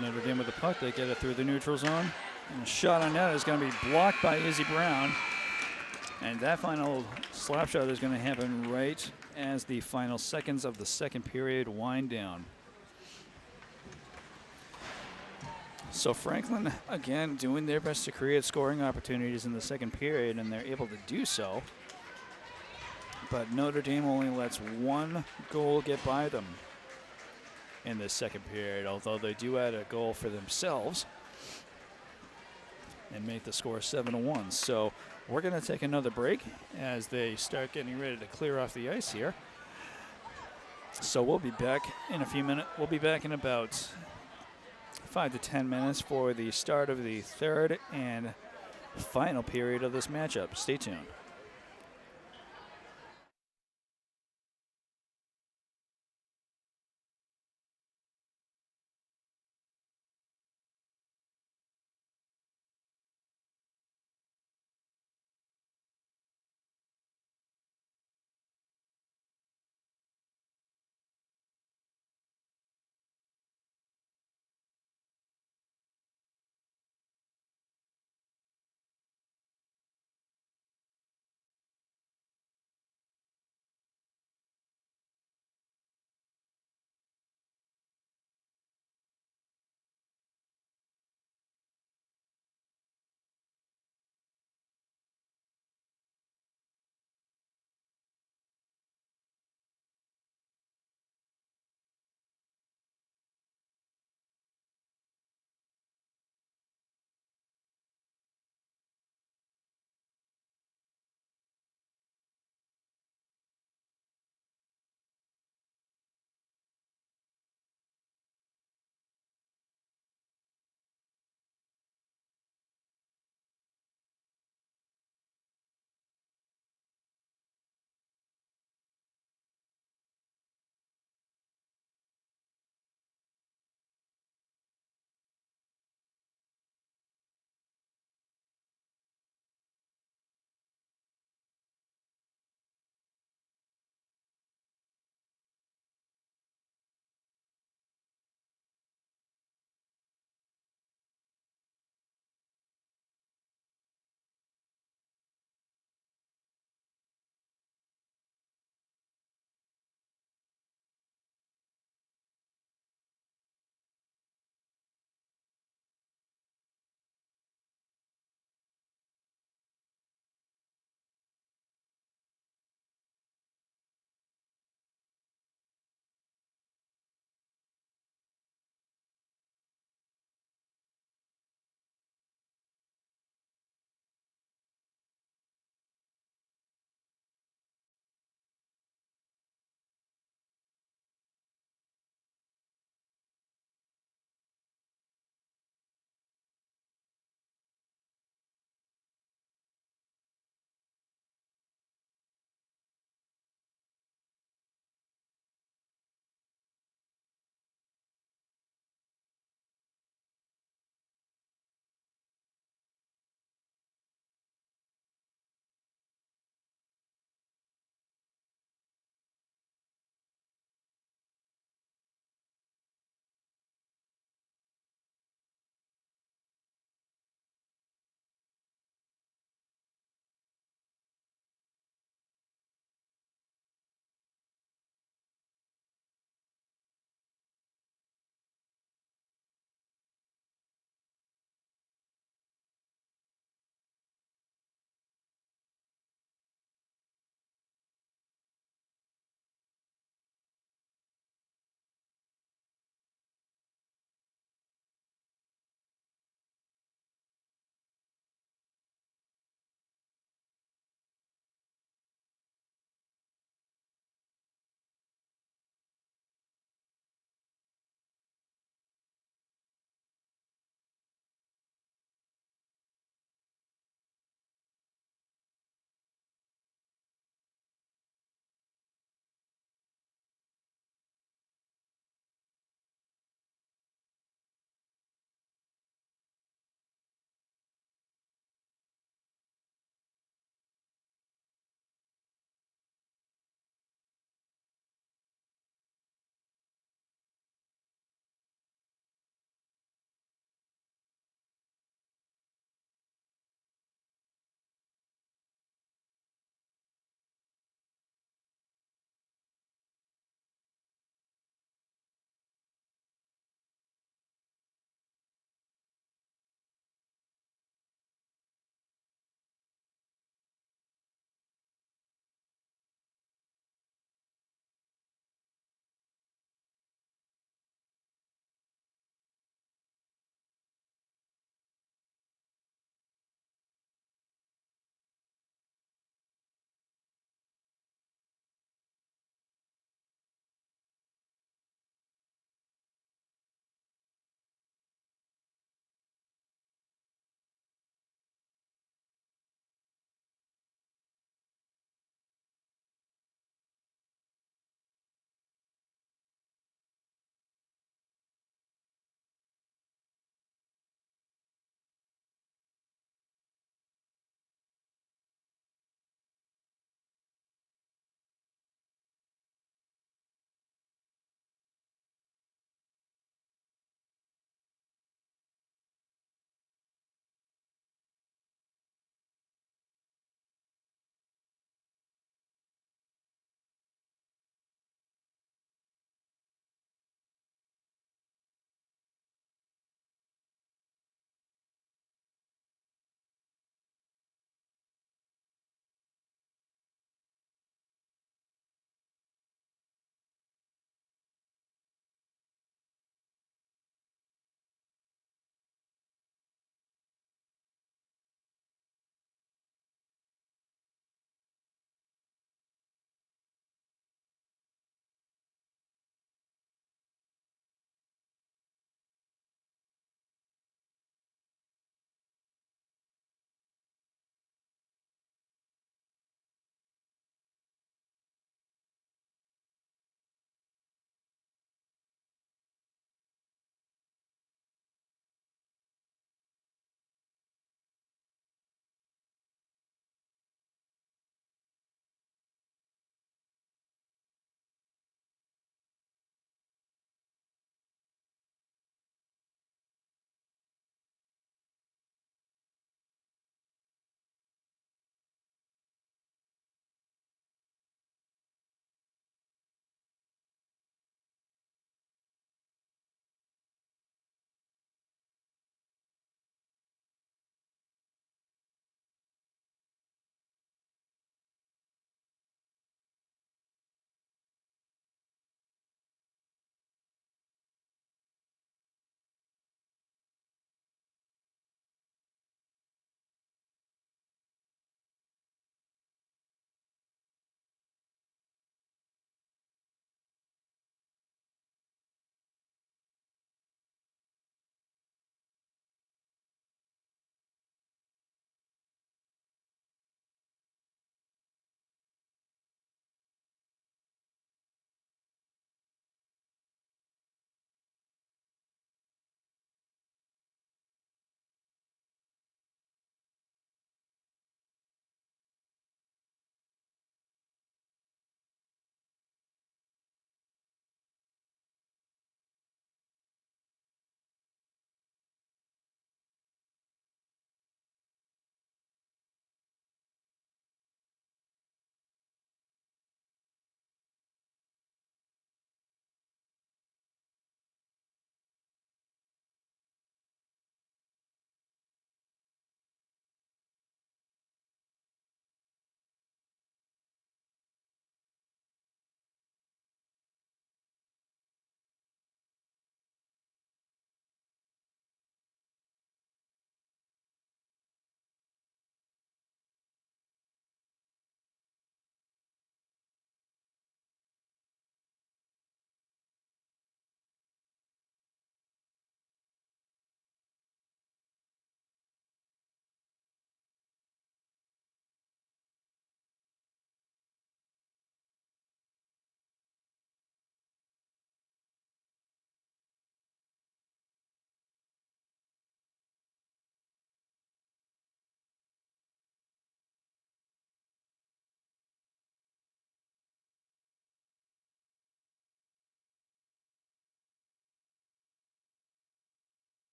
Notre Dame with the puck, they get it through the neutral zone. And a shot on net is going to be blocked by Izzy Brown. And that final slap shot is going to happen right as the final seconds of the second period wind down. So Franklin, again, doing their best to create scoring opportunities in the second period, and they're able to do so. But Notre Dame only lets one goal get by them in the second period, although they do add a goal for themselves and make the score 7-1. So we're going to take another break as they start getting ready to clear off the ice here. So we'll be back in a few minutes. We'll be back in about 5 to 10 minutes for the start of the third and final period of this matchup. Stay tuned.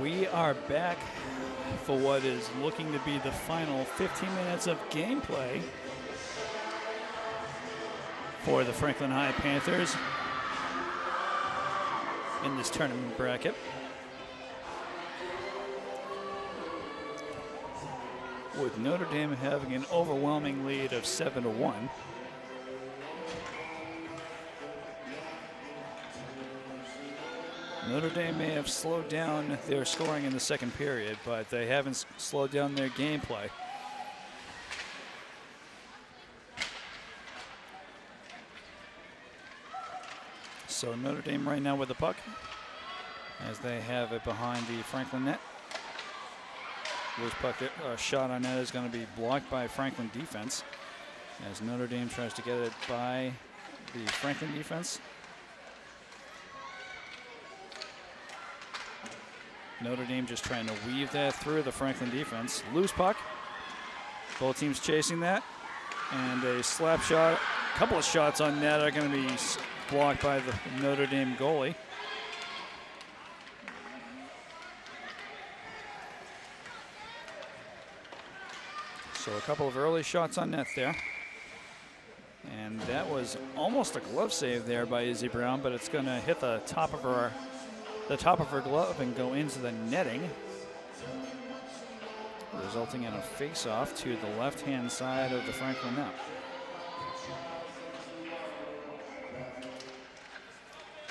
We are back for what is looking to be the final 15 minutes of gameplay for the Franklin High Panthers in this tournament bracket. With Notre Dame having an overwhelming lead of 7-1. Notre Dame may have slowed down their scoring in the second period, but they haven't slowed down their gameplay. So Notre Dame right now with the puck, as they have it behind the Franklin net. Loose puck shot on net is going to be blocked by Franklin defense, as Notre Dame tries to get it by the Franklin defense. Notre Dame just trying to weave that through the Franklin defense. Loose puck. Both teams chasing that. And a slap shot. A couple of shots on net are going to be blocked by the Notre Dame goalie. So a couple of early shots on net there. And that was almost a glove save there by Izzy Brown, but it's going to hit the top of her glove and go into the netting, resulting in a face-off to the left-hand side of the Franklin net.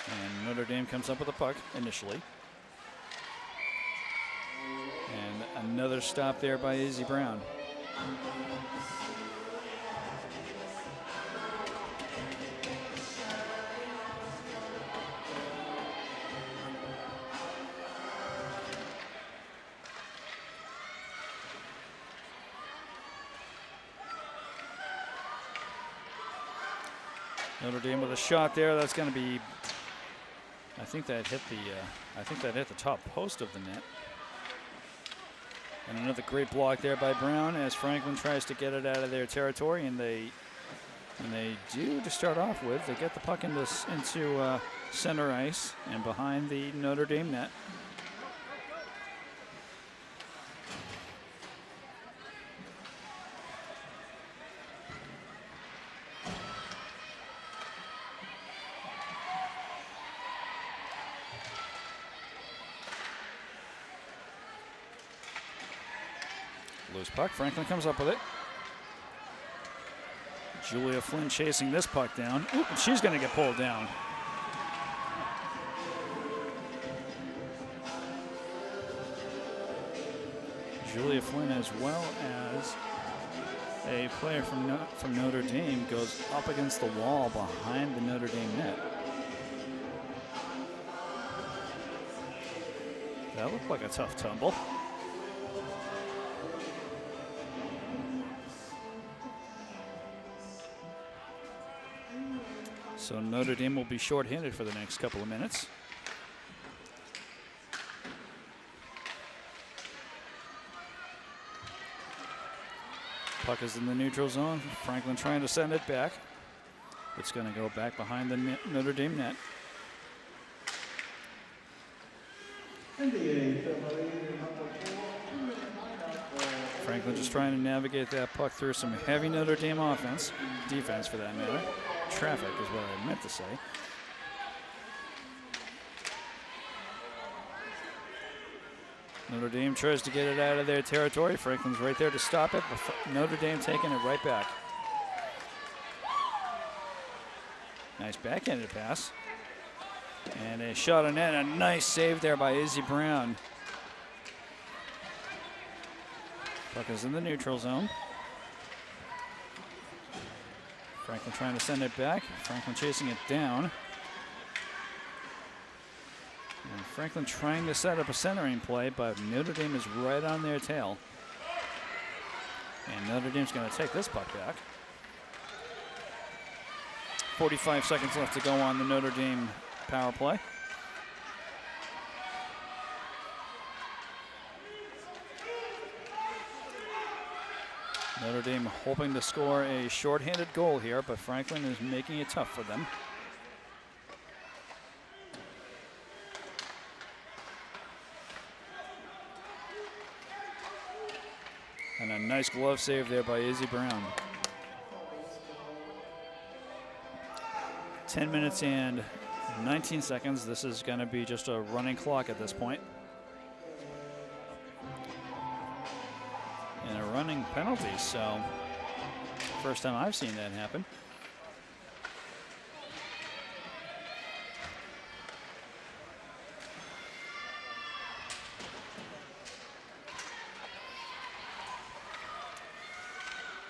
And Notre Dame comes up with a puck initially. And another stop there by Izzy Brown. Notre Dame with a shot there. That's going to be, I think that hit the top post of the net. And another great block there by Brown as Franklin tries to get it out of their territory, and they do to start off with. They get the puck into center ice and behind the Notre Dame net. Loose puck. Franklin comes up with it. Julia Flynn chasing this puck down. Ooh, she's going to get pulled down. Julia Flynn, as well as a player from Notre Dame, goes up against the wall behind the Notre Dame net. That looked like a tough tumble. So Notre Dame will be shorthanded for the next couple of minutes. Puck is in the neutral zone. Franklin trying to send it back. It's going to go back behind the Notre Dame net. Franklin just trying to navigate that puck through some heavy Notre Dame defense for that matter. Traffic is what I meant to say. Notre Dame tries to get it out of their territory. Franklin's right there to stop it, but Notre Dame taking it right back. Nice backhanded pass. And a shot on net, a nice save there by Izzy Brown. Puck is in the neutral zone. Franklin trying to send it back. Franklin chasing it down. And Franklin trying to set up a centering play, but Notre Dame is right on their tail. And Notre Dame's going to take this puck back. 45 seconds left to go on the Notre Dame power play. Notre Dame hoping to score a shorthanded goal here, but Franklin is making it tough for them. nice glove save there by Izzy Brown. 10 minutes and 19 seconds. This is going to be just a running clock at this point. And a running penalty, so first time I've seen that happen.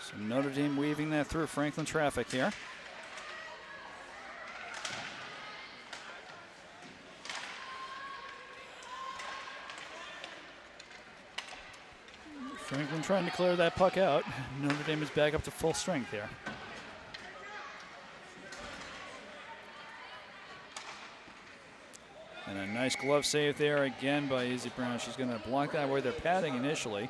So Notre Dame weaving that through Franklin traffic here. Franklin trying to clear that puck out. Notre Dame is back up to full strength here. And a nice glove save there again by Izzy Brown. She's going to block that where they're padding initially.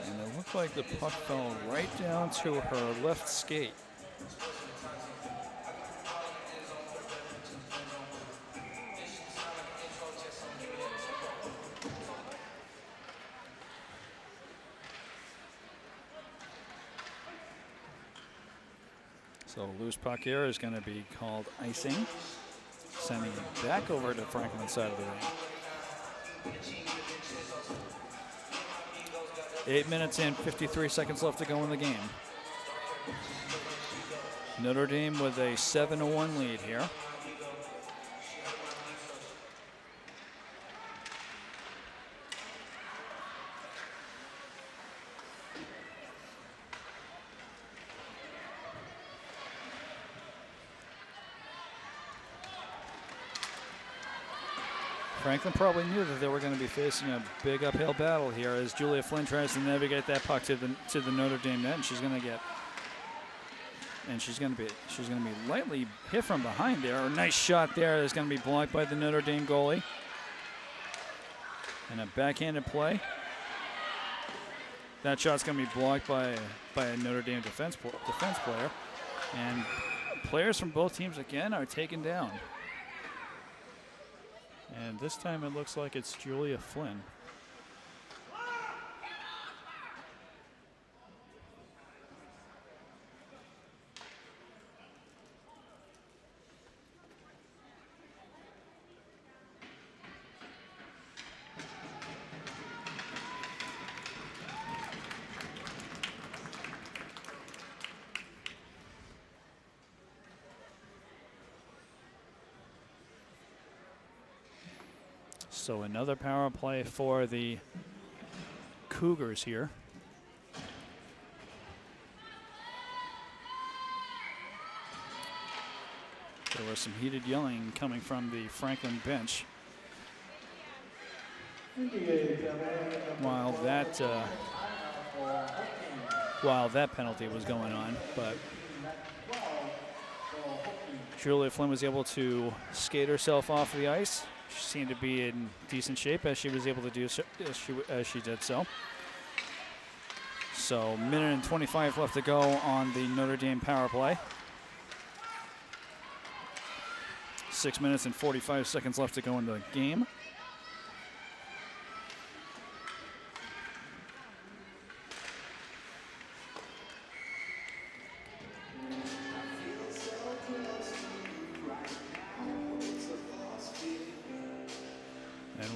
And it looked like the puck fell right down to her left skate. So loose puck here is going to be called icing, sending it back over to Franklin's side of the ring. 8 minutes and 53 seconds left to go in the game. Notre Dame with a 7-1 lead here. Franklin probably knew that they were going to be facing a big uphill battle here as Julia Flynn tries to navigate that puck to the Notre Dame net, and she's going to be lightly hit from behind there. A nice shot there is going to be blocked by the Notre Dame goalie, and a backhanded play. That shot's going to be blocked by a Notre Dame defense player, and players from both teams again are taken down. And this time it looks like it's Julia Flynn. So another power play for the Cougars here. There was some heated yelling coming from the Franklin bench while that penalty was going on, but Julia Flynn was able to skate herself off the ice. She seemed to be in decent shape as she was able to do so, as she did so. So, minute and 25 left to go on the Notre Dame power play. 6 minutes and 45 seconds left to go in the game.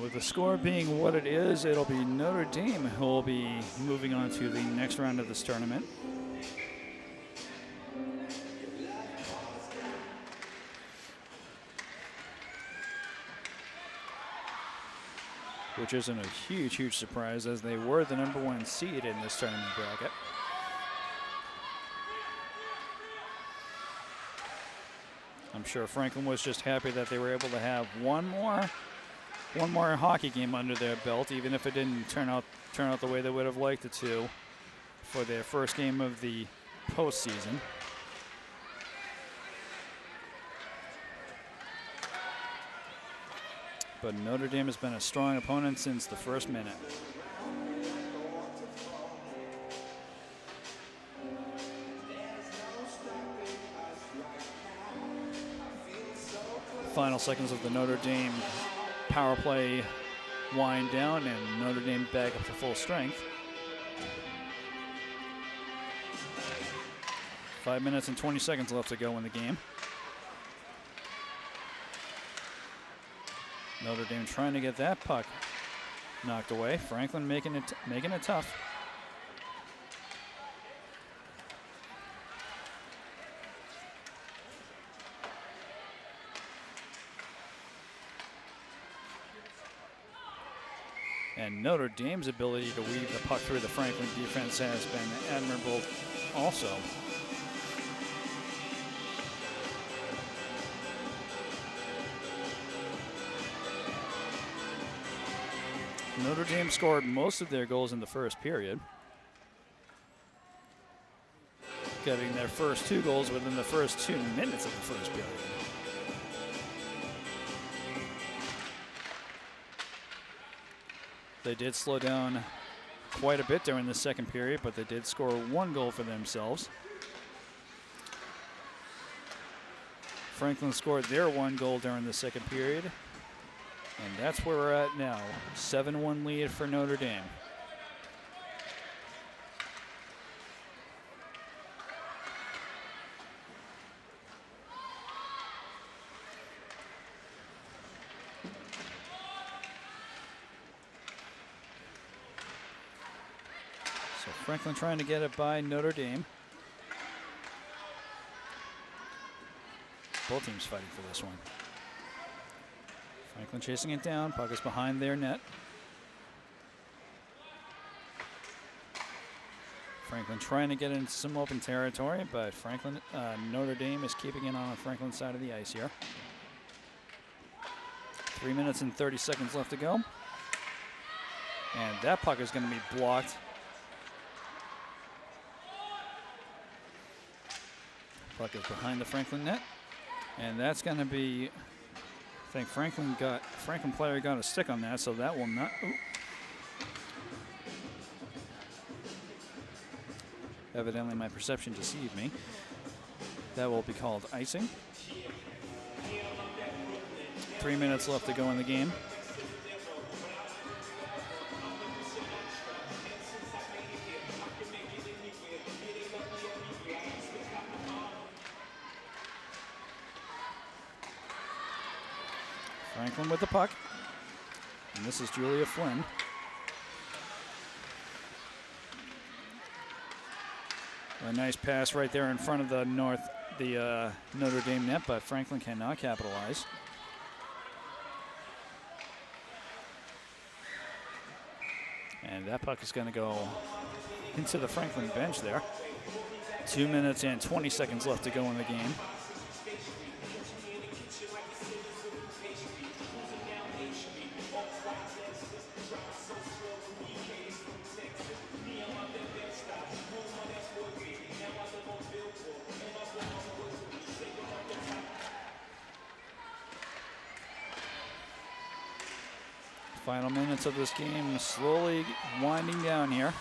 With the score being what it is, it'll be Notre Dame who will be moving on to the next round of this tournament. Which isn't a huge, huge surprise as they were the #1 seed in this tournament bracket. I'm sure Franklin was just happy that they were able to have one more hockey game under their belt, even if it didn't turn out the way they would have liked it to for their first game of the postseason. But Notre Dame has been a strong opponent since the first minute. Final seconds of the Notre Dame power play wind down, and Notre Dame back up to full strength. 5 minutes and 20 seconds left to go in the game. Notre Dame trying to get that puck knocked away. Franklin making it tough. And Notre Dame's ability to weave the puck through the Franklin defense has been admirable also. Notre Dame scored most of their goals in the first period, getting their first 2 goals within the first 2 minutes of the first period. They did slow down quite a bit during the second period, but they did score 1 goal for themselves. Franklin scored their 1 goal during the second period, and that's where we're at now. 7-1 lead for Notre Dame. So Franklin trying to get it by Notre Dame. Both teams fighting for this one. Franklin chasing it down. Puck is behind their net. Franklin trying to get into some open territory, but Notre Dame is keeping it on Franklin's side of the ice here. 3 minutes and 30 seconds left to go. And that puck is going to be blocked. Puck is behind the Franklin net. And that's going to be, I think Franklin player got a stick on that, so that will not. Ooh. Evidently my perception deceived me. That will be called icing. 3 minutes left to go in the game. Franklin with the puck. And this is Julia Flynn. A nice pass right there in front of the Notre Dame net, but Franklin cannot capitalize. And that puck is going to go into the Franklin bench there. 2 minutes and 20 seconds left to go in the game. Final minutes of this game slowly winding down here.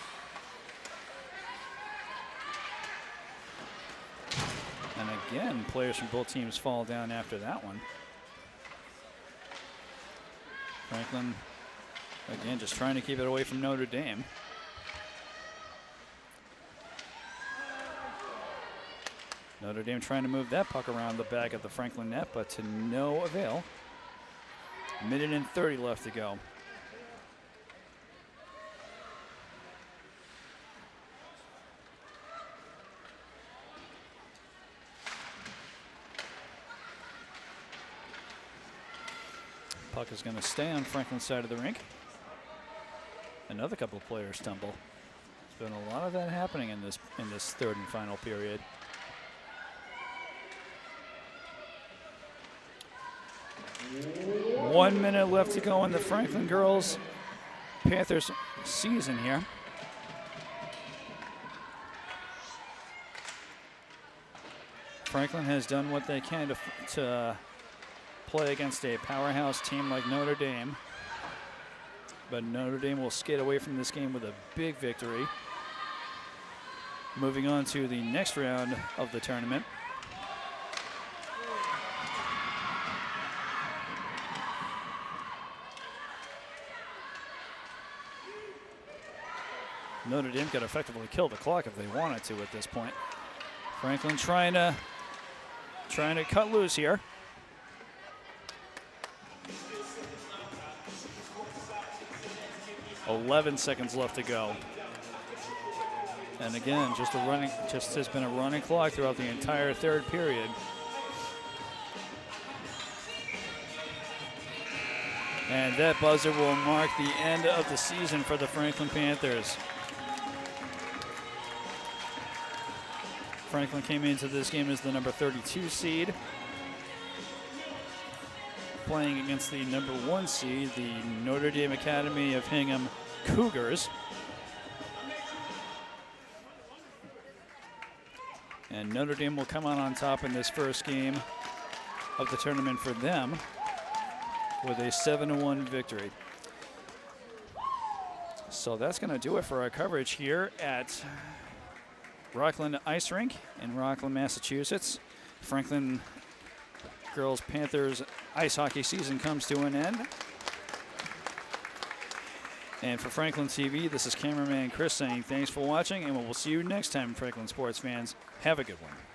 And again, players from both teams fall down after that one. Franklin, again, just trying to keep it away from Notre Dame. Notre Dame trying to move that puck around the back of the Franklin net, but to no avail. 1:30 left to go. Puck is going to stay on Franklin's side of the rink. Another couple of players tumble. There's been a lot of that happening in this third and final period. One minute left to go in the Franklin girls Panthers season here. Franklin has done what they can to play against a powerhouse team like Notre Dame. But Notre Dame will skate away from this game with a big victory. Moving on to the next round of the tournament. Notre Dame could effectively kill the clock if they wanted to at this point. Franklin trying to cut loose here. "11 seconds left to go." And again, just has been a running clock throughout the entire third period. And that buzzer will mark the end of the season for the Franklin Panthers. Franklin came into this game as the number 32 seed, playing against the number 1 seed, the Notre Dame Academy of Hingham Cougars. And Notre Dame will come out on top in this first game of the tournament for them with a 7-1 victory. So that's going to do it for our coverage here at Rockland Ice Rink in Rockland, Massachusetts. Franklin Girls Panthers ice hockey season comes to an end. And for Franklin TV, this is cameraman Chris saying thanks for watching, and we'll see you next time, Franklin sports fans. Have a good one.